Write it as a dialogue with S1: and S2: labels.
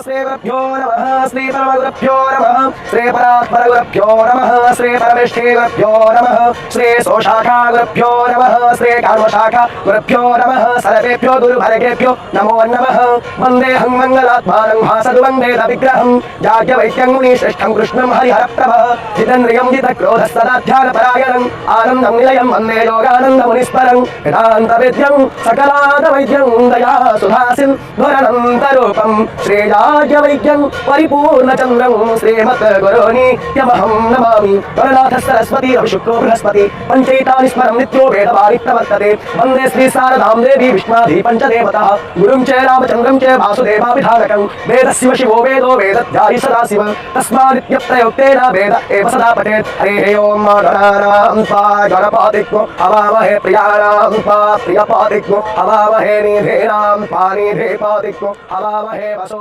S1: श्रीगुरुभ्यो नमः श्रीपरमगुरुभ्यो नमः श्रीपरात्परगुरुभ्यो नमः श्रीपरमेष्ठिगुरुभ्यो नमः श्रीसोशाखागुरुभ्यो नमः श्रीकार्मशाखागुरुभ्यो नमः सर्वेभ्यो गुरुभर्गेभ्यो नमो नमः वन्देऽहं मङ्गलात्मानं भासद्वन्देतविग्रहं याज्ञवैद्यं मुनिश्रेष्ठं कृष्णं हरिहरप्रभः जितेन्द्रियं जितक्रोधः सदा ध्यानपरायणम् आनन्दं निलयं वन्दे योगानन्दमुनिस्परं वेदान्तवेद्यं सकलादवैद्यं दया सुधासिन्धुरनन्तरूपं श्रीयाज्ञवैद्यं परिपूर्णचन्द्रं श्रीमद्गुरोनित्यमहं नमामि गणनाथ सरस्वती रविशुक्रो बृहस्पति पञ्चैतानि स्मरं नित्यो वेदवारि प्रवर्तते वन्दे श्री शारदां देवी विष्णाधि पञ्चदेवतः गुरुं च रामचन्द्रं च वासुदेवाभिधानकं वेदस्य शिवो वेदो वेदध्यायि सदाशिव तस्मादित्यप्रयोक्तेन वेद एव सदा पठेत् हरिः ओं गणपतिग्नो हवामहे प्रियाणां प्रियपतिग्नो हवामहे निधीनां निधीपतिग्नो हवामहे वसो